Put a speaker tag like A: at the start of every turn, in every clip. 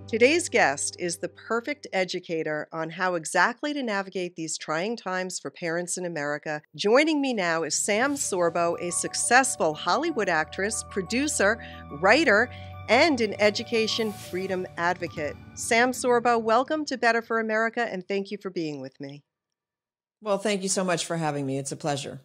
A: Today's guest is the perfect educator on how exactly to navigate these trying times for parents in America. Joining me now is Sam Sorbo, a successful Hollywood actress, producer, writer, and an education freedom advocate. Sam Sorbo, welcome to Better for America, and thank you for being with me.
B: Well, thank you so much for having me. It's a pleasure.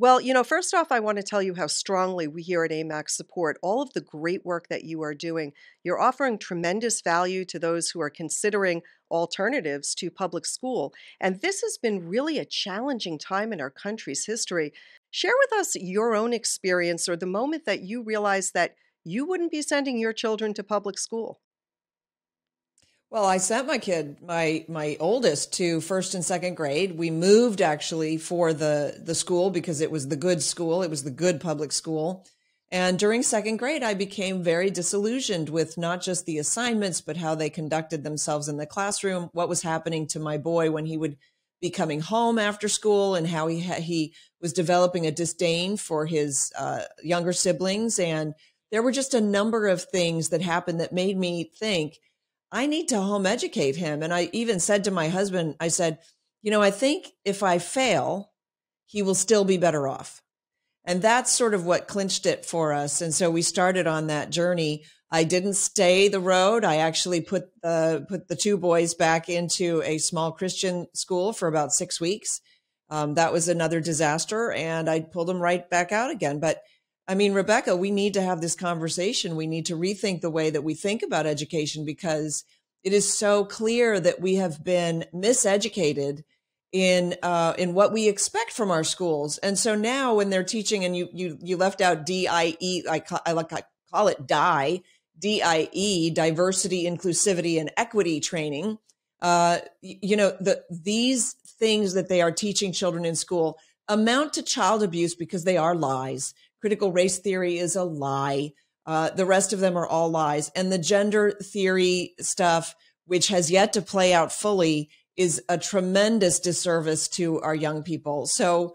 A: Well, first off, I want to tell you how strongly we here at AMAC support all of the great work that you are doing. You're offering tremendous value to those who are considering alternatives to public school. And this has been really a challenging time in our country's history. Share with us your own experience or the moment that you realized that you wouldn't be sending your children to public school.
B: Well, I sent my oldest, to first and second grade. We moved actually for the school because it was the good school. It was the good public school. And during second grade, I became very disillusioned with not just the assignments, but how they conducted themselves in the classroom, what was happening to my boy when he would be coming home after school, and how he was developing a disdain for his younger siblings. And there were just a number of things that happened that made me think, I need to home educate him. And I even said to my husband, I said, I think if I fail, he will still be better off. And that's sort of what clinched it for us. And so we started on that journey. I didn't stay the road. I actually put the two boys back into a small Christian school for about 6 weeks. That was another disaster, and I pulled them right back out again. But I mean, Rebecca, we need to have this conversation. We need to rethink the way that we think about education, because it is so clear that we have been miseducated in what we expect from our schools. And so now when they're teaching, and you left out DIE, I call it DIE, diversity, inclusivity, and equity training. These things that they are teaching children in school amount to child abuse because they are lies. Critical race theory is a lie. The rest of them are all lies. And the gender theory stuff, which has yet to play out fully, is a tremendous disservice to our young people. So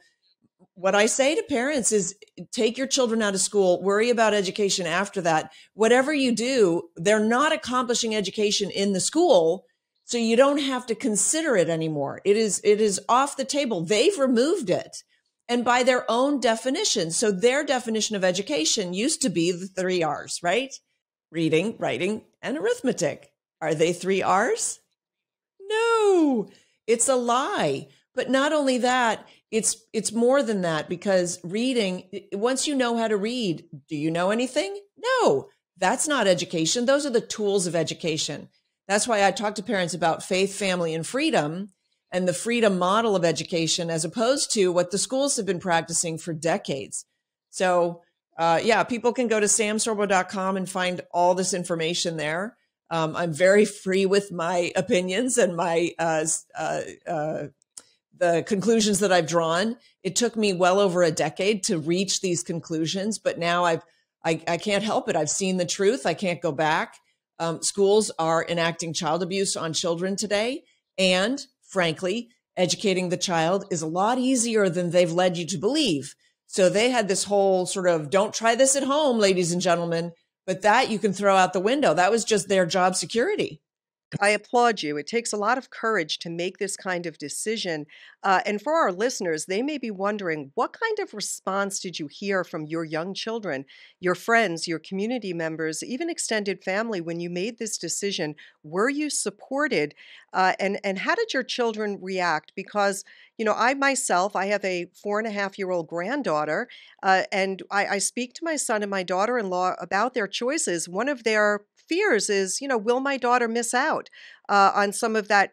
B: what I say to parents is, take your children out of school, worry about education after that. Whatever you do, they're not accomplishing education in the school, so you don't have to consider it anymore. It is off the table. They've removed it. And by their own definition. So their definition of education used to be the 3 R's, right? Reading, writing, and arithmetic. Are they 3 R's? No, it's a lie. But not only that, it's more than that, because reading, once you know how to read, do you know anything? No, that's not education. Those are the tools of education. That's why I talk to parents about faith, family, and freedom, and the freedom model of education, as opposed to what the schools have been practicing for decades. So, people can go to samsorbo.com and find all this information there. I'm very free with my opinions and my the conclusions that I've drawn. It took me well over a decade to reach these conclusions, but now I can't help it. I've seen the truth. I can't go back. Schools are enacting child abuse on children today, and frankly, educating the child is a lot easier than they've led you to believe. So they had this whole sort of, don't try this at home, ladies and gentlemen, but that you can throw out the window. That was just their job security.
A: I applaud you. It takes a lot of courage to make this kind of decision. And for our listeners, they may be wondering, what kind of response did you hear from your young children, your friends, your community members, even extended family when you made this decision? Were you supported? And how did your children react? Because, I myself, I have a 4.5-year-old granddaughter, and I speak to my son and my daughter-in-law about their choices. One of their fears is, will my daughter miss out on some of that,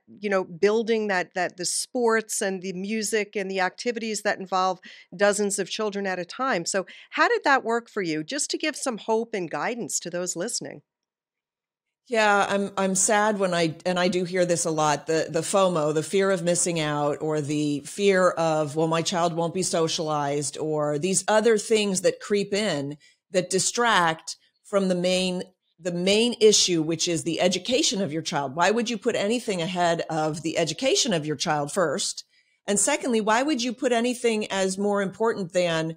A: building that the sports and the music and the activities that involve dozens of children at a time. So how did that work for you? Just to give some hope and guidance to those listening.
B: Yeah, I'm sad when I do hear this a lot, the FOMO, the fear of missing out, or the fear of, well, my child won't be socialized, or these other things that creep in that distract from the main issue, which is the education of your child. Why would you put anything ahead of the education of your child first? And secondly, why would you put anything as more important than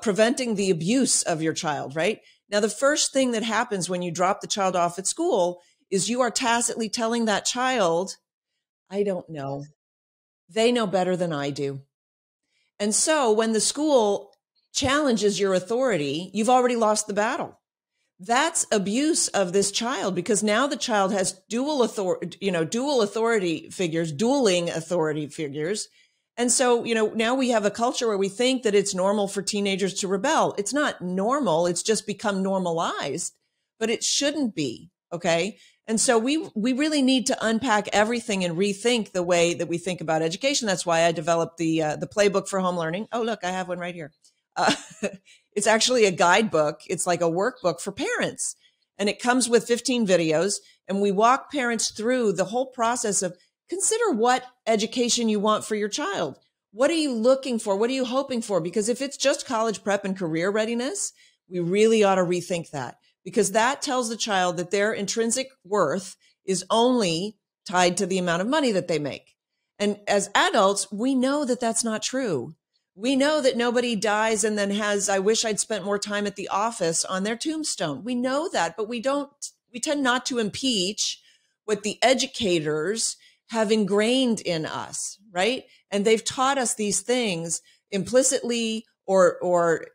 B: preventing the abuse of your child, right? Now, the first thing that happens when you drop the child off at school is you are tacitly telling that child, I don't know. They know better than I do. And so when the school challenges your authority, you've already lost the battle. That's abuse of this child, because now the child has dual authority figures, dueling authority figures. And so, now we have a culture where we think that it's normal for teenagers to rebel. It's not normal. It's just become normalized, but it shouldn't be. Okay. And so we really need to unpack everything and rethink the way that we think about education. That's why I developed the playbook for home learning. Oh, look, I have one right here. It's actually a guidebook. It's like a workbook for parents. And it comes with 15 videos. And we walk parents through the whole process of consider what education you want for your child. What are you looking for? What are you hoping for? Because if it's just college prep and career readiness, we really ought to rethink that, because that tells the child that their intrinsic worth is only tied to the amount of money that they make. And as adults, we know that that's not true. We know that nobody dies and then has, I wish I'd spent more time at the office on their tombstone. We know that, but we tend not to impeach what the educators have ingrained in us, right? And they've taught us these things implicitly or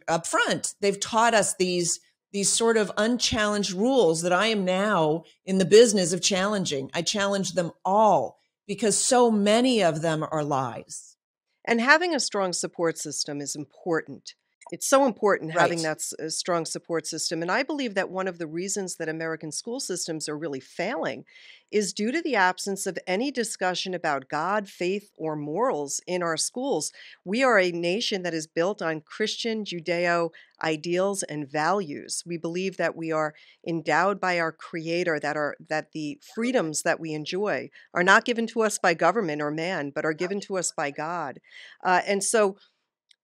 B: up front. They've taught us these sort of unchallenged rules that I am now in the business of challenging. I challenge them all because so many of them are lies.
A: And having a strong support system is important. It's so important having
B: Right.
A: that strong support system. And I believe that one of the reasons that American school systems are really failing is due to the absence of any discussion about God, faith, or morals in our schools. We are a nation that is built on Christian Judeo ideals and values. We believe that we are endowed by our Creator, that the freedoms that we enjoy are not given to us by government or man, but are given to us by God. And so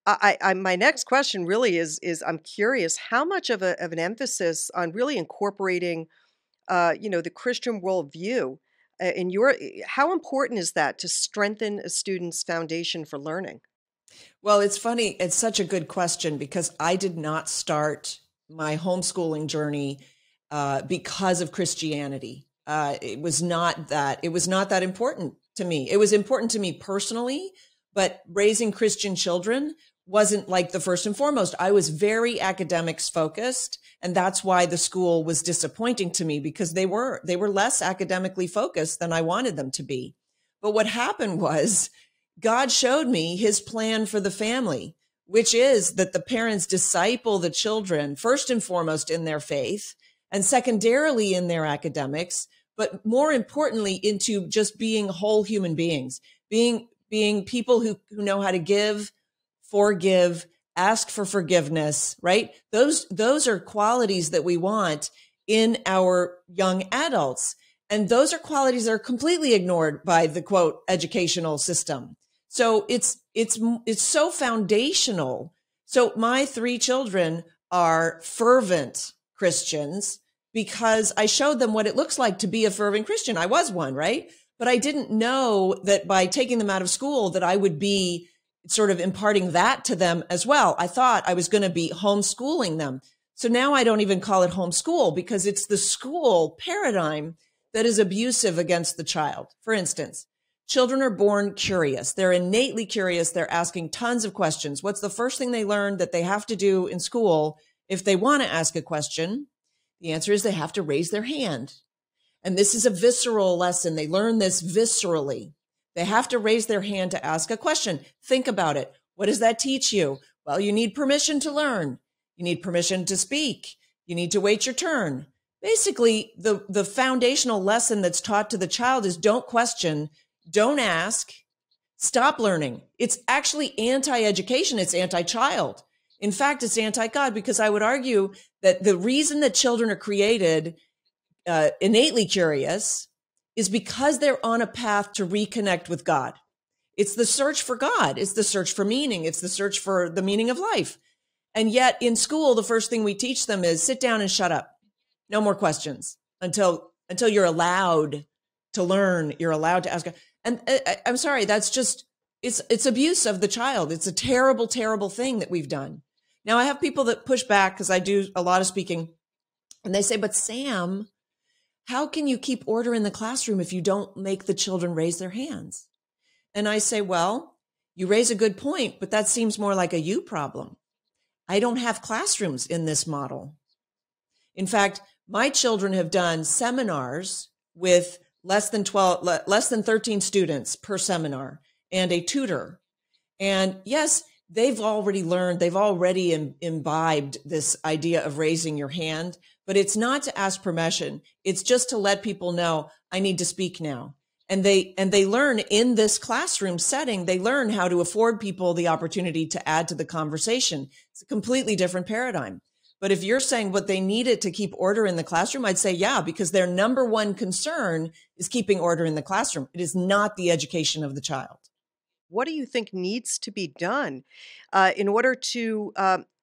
A: my next question really is I'm curious how much of an emphasis on really incorporating, the Christian worldview in how important is that to strengthen a student's foundation for learning?
B: Well, it's funny. It's such a good question because I did not start my homeschooling journey because of Christianity. It was not that. It was not that important to me. It was important to me personally, but raising Christian children wasn't like the first and foremost. I was very academics focused, and that's why the school was disappointing to me, because they were less academically focused than I wanted them to be. But what happened was God showed me his plan for the family, which is that the parents disciple the children first and foremost in their faith, and secondarily in their academics, but more importantly into just being whole human beings, being people who know how to give, forgive, ask for forgiveness, right? Those are qualities that we want in our young adults. And those are qualities that are completely ignored by the quote educational system. So it's so foundational. So my 3 children are fervent Christians because I showed them what it looks like to be a fervent Christian. I was one, right? But I didn't know that by taking them out of school that I would be sort of imparting that to them as well. I thought I was going to be homeschooling them. So now I don't even call it homeschool because it's the school paradigm that is abusive against the child. For instance, children are born curious. They're innately curious. They're asking tons of questions. What's the first thing they learn that they have to do in school if they want to ask a question? The answer is they have to raise their hand. And this is a visceral lesson. They learn this viscerally. They have to raise their hand to ask a question. Think about it. What does that teach you? Well, you need permission to learn. You need permission to speak. You need to wait your turn. Basically, the foundational lesson that's taught to the child is don't question, don't ask, stop learning. It's actually anti-education. It's anti-child. In fact, it's anti-God, because I would argue that the reason that children are created innately curious is because they're on a path to reconnect with God. It's the search for God. It's the search for meaning. It's the search for the meaning of life. And yet in school, the first thing we teach them is sit down and shut up. No more questions until you're allowed to learn. You're allowed to ask. And I'm sorry, that's just, it's abuse of the child. It's a terrible, terrible thing that we've done. Now I have people that push back because I do a lot of speaking, and they say, but Sam, how can you keep order in the classroom if you don't make the children raise their hands? And I say, well, you raise a good point, but that seems more like a you problem. I don't have classrooms in this model. In fact, my children have done seminars with less than 13 students per seminar and a tutor. And yes, they've already learned, they've already imbibed this idea of raising your hand, but it's not to ask permission. It's just to let people know, I need to speak now. And they learn in this classroom setting, they learn how to afford people the opportunity to add to the conversation. It's a completely different paradigm. But if you're saying what they needed to keep order in the classroom, I'd say, yeah, because their number one concern is keeping order in the classroom. It is not the education of the child.
A: What do you think needs to be done in order to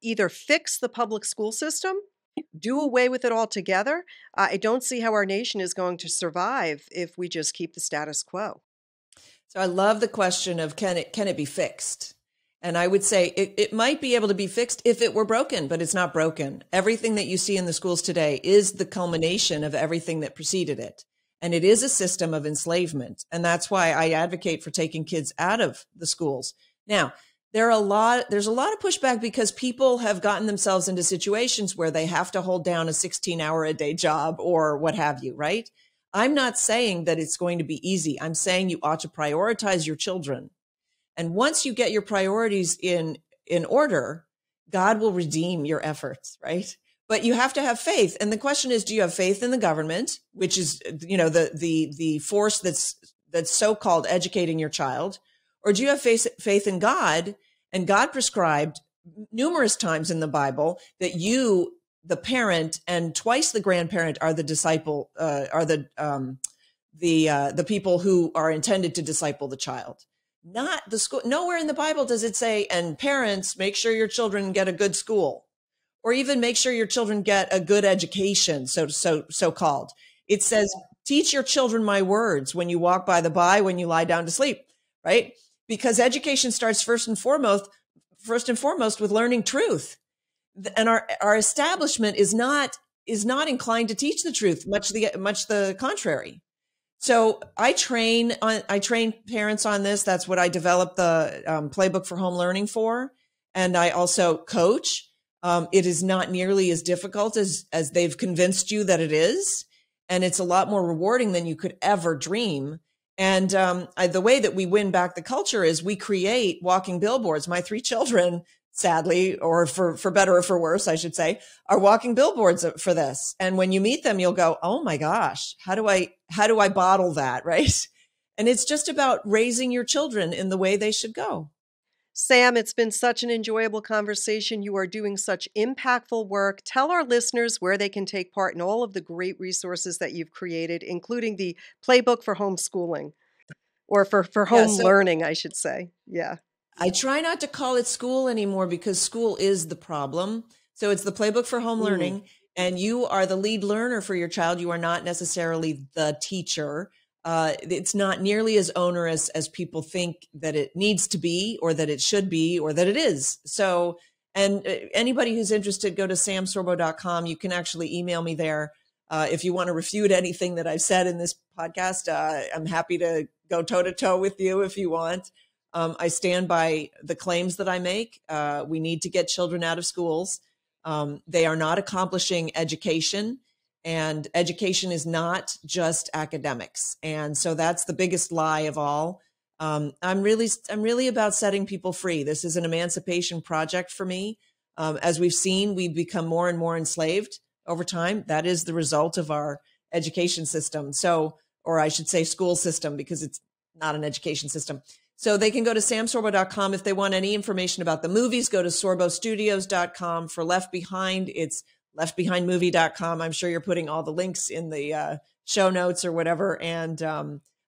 A: either fix the public school system, do away with it altogether? I don't see how our nation is going to survive if we just keep the status quo.
B: So I love the question of can it be fixed? And I would say it might be able to be fixed if it were broken, but it's not broken. Everything that you see in the schools today is the culmination of everything that preceded it. And it is a system of enslavement. And that's why I advocate for taking kids out of the schools. Now, there's a lot of pushback because people have gotten themselves into situations where they have to hold down a 16-hour-a-day job or what have you, right? I'm not saying that it's going to be easy. I'm saying you ought to prioritize your children. And once you get your priorities in order, God will redeem your efforts, right? But you have to have faith. And the question is, do you have faith in the government, which is, the force that's so-called educating your child, or do you have faith in God? And God prescribed numerous times in the Bible that you, the parent, and twice the grandparent are the disciple, are the people who are intended to disciple the child. Not the school. Nowhere in the Bible does it say, and parents, make sure your children get a good school, or even make sure your children get a good education, so called. It says, teach your children my words when you walk by the by, when you lie down to sleep, right? Because education starts first and foremost with learning truth. And our establishment is not inclined to teach the truth, much the contrary. So I train parents on this. That's what I developed the playbook for home learning for. And I also coach. It is not nearly as difficult as they've convinced you that it is. And it's a lot more rewarding than you could ever dream. And the way that we win back the culture is we create walking billboards. My 3 children, sadly, or for better or for worse, I should say, are walking billboards for this. And when you meet them, you'll go, oh my gosh, how do I bottle that, right? And it's just about raising your children in the way they should go.
A: Sam, it's been such an enjoyable conversation. You are doing such impactful work. Tell our listeners where they can take part in all of the great resources that you've created, including the playbook for homeschooling or for
B: Yeah,
A: home
B: so
A: learning, I should say. Yeah.
B: I try not to call it school anymore because school is the problem. So it's the playbook for home
A: Mm.
B: learning, and you are the lead learner for your child. You are not necessarily the teacher. It's not nearly as onerous as people think that it needs to be, or that it should be, or that it is. So, and anybody who's interested, go to samsorbo.com. You can actually email me there. If you want to refute anything that I've said in this podcast, I'm happy to go toe to toe with you if you want. I stand by the claims that I make. We need to get children out of schools. They are not accomplishing education, and education is not just academics. And so that's the biggest lie of all. I'm really about setting people free. This is an emancipation project for me. As we've seen, we've become more and more enslaved over time. That is the result of our education system. So, or I should say school system, because it's not an education system. So they can go to samsorbo.com. If they want any information about the movies, go to sorbostudios.com. For Left Behind, it's leftbehindmovie.com. I'm sure you're putting all the links in the show notes or whatever. And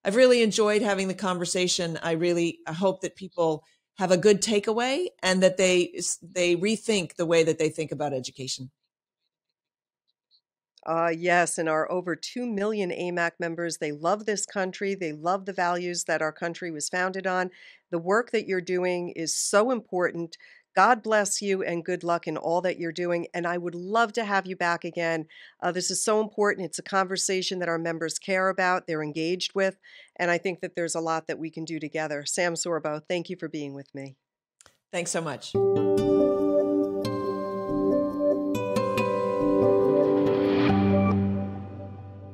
B: I've really enjoyed having the conversation. I hope that people have a good takeaway and that they rethink the way that they think about education.
A: Yes, and our over 2 million AMAC members, they love this country. They love the values that our country was founded on. The work that you're doing is so important. God bless you and good luck in all that you're doing. And I would love to have you back again. This is so important. It's a conversation that our members care about, they're engaged with. And I think that there's a lot that we can do together. Sam Sorbo, thank you for being with me.
B: Thanks so much.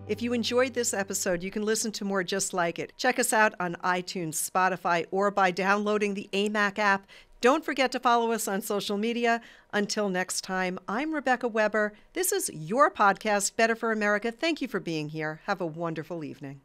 A: If you enjoyed this episode, you can listen to more just like it. Check us out on iTunes, Spotify, or by downloading the AMAC app. Don't forget to follow us on social media. Until next time, I'm Rebecca Weber. This is your podcast, Better for America. Thank you for being here. Have a wonderful evening.